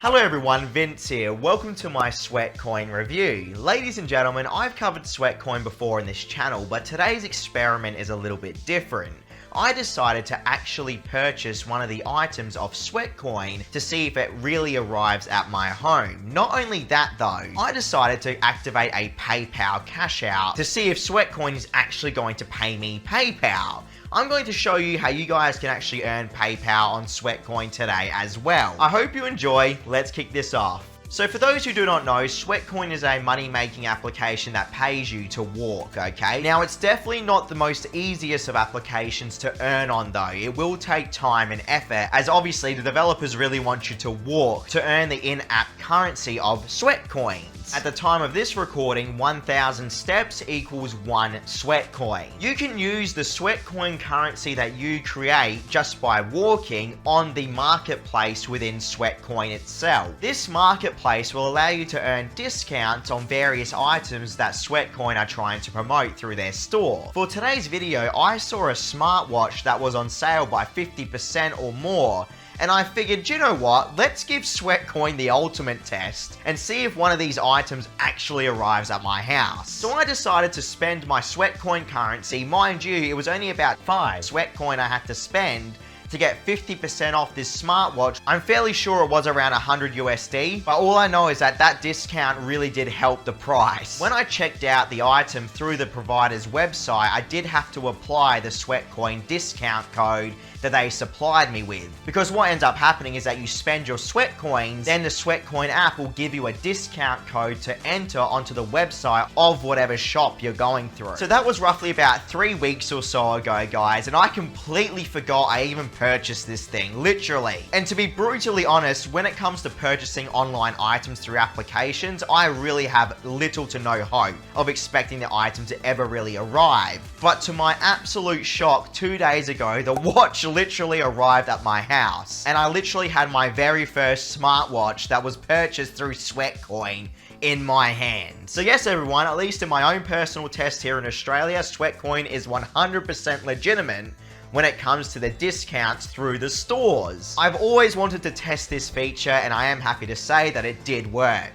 Hello everyone, Vince here. Welcome to my Sweatcoin review. Ladies and gentlemen, I've covered Sweatcoin before in this channel, but today's experiment is a little bit different. I decided to actually purchase one of the items of Sweatcoin to see if it really arrives at my home. Not only that though, I decided to activate a PayPal cash out to see if Sweatcoin is actually going to pay me PayPal. I'm going to show you how you guys can actually earn PayPal on Sweatcoin today as well. I hope you enjoy. Let's kick this off. So for those who do not know, Sweatcoin is a money-making application that pays you to walk, okay? Now, it's definitely not the most easiest of applications to earn on though. It will take time and effort, as obviously the developers really want you to walk to earn the in-app currency of Sweatcoins. At the time of this recording, 1,000 steps equals 1 Sweatcoin. You can use the Sweatcoin currency that you create just by walking on the marketplace within Sweatcoin itself. This marketplace will allow you to earn discounts on various items that Sweatcoin are trying to promote through their store. For today's video, I saw a smartwatch that was on sale by 50% or more. And I figured, you know what, let's give Sweatcoin the ultimate test and see if one of these items actually arrives at my house. So I decided to spend my Sweatcoin currency. Mind you, it was only about 5 Sweatcoin I had to spend to get 50% off this smartwatch. I'm fairly sure it was around 100 USD, but all I know is that that discount really did help the price. When I checked out the item through the provider's website, I did have to apply the Sweatcoin discount code that they supplied me with. Because what ends up happening is that you spend your Sweatcoins, then the Sweatcoin app will give you a discount code to enter onto the website of whatever shop you're going through. So that was roughly about 3 weeks or so ago, guys, and I completely forgot I even purchased this thing, literally. And to be brutally honest, when it comes to purchasing online items through applications, I really have little to no hope of expecting the item to ever really arrive. But to my absolute shock, 2 days ago, the watch literally arrived at my house. And I literally had my very first smartwatch that was purchased through Sweatcoin in my hand. So yes everyone, at least in my own personal test here in Australia, Sweatcoin is 100% legitimate when it comes to the discounts through the stores. I've always wanted to test this feature and I am happy to say that it did work.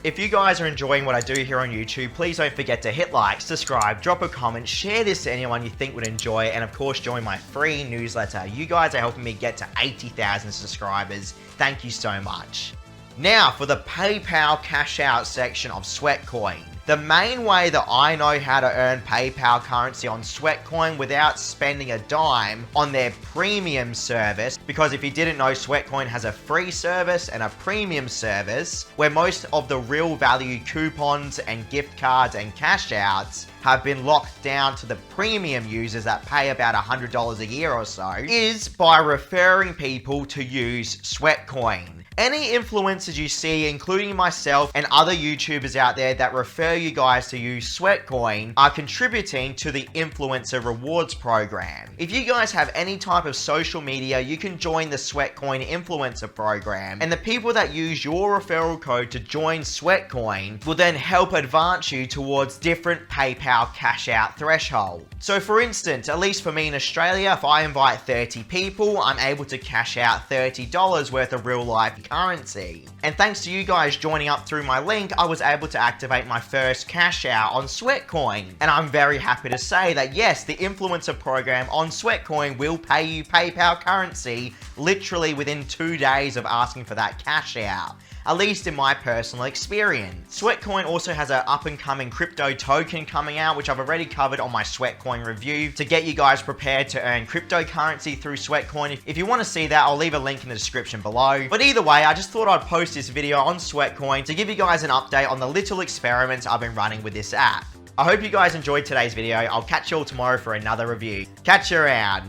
If you guys are enjoying what I do here on YouTube, please don't forget to hit like, subscribe, drop a comment, share this to anyone you think would enjoy, and of course join my free newsletter. You guys are helping me get to 80,000 subscribers. Thank you so much. Now for the PayPal cash out section of Sweatcoin. The main way that I know how to earn PayPal currency on Sweatcoin without spending a dime on their premium service, because if you didn't know, Sweatcoin has a free service and a premium service where most of the real value coupons and gift cards and cash outs have been locked down to the premium users that pay about $100 a year or so, is by referring people to use Sweatcoin. Any influencers you see, including myself and other YouTubers out there that refer you guys to use Sweatcoin, are contributing to the influencer rewards program. If you guys have any type of social media, you can join the Sweatcoin influencer program, and the people that use your referral code to join Sweatcoin will then help advance you towards different PayPal cash out thresholds. So for instance, at least for me in Australia, if I invite 30 people, I'm able to cash out $30 worth of real life currency. And thanks to you guys joining up through my link, I was able to activate my first cash out on Sweatcoin. And I'm very happy to say that yes, the influencer program on Sweatcoin will pay you PayPal currency literally within 2 days of asking for that cash out. At least in my personal experience. Sweatcoin also has an up-and-coming crypto token coming out, which I've already covered on my Sweatcoin review to get you guys prepared to earn cryptocurrency through Sweatcoin. If you want to see that, I'll leave a link in the description below. But either way, I just thought I'd post this video on Sweatcoin to give you guys an update on the little experiments I've been running with this app. I hope you guys enjoyed today's video. I'll catch you all tomorrow for another review. Catch you around.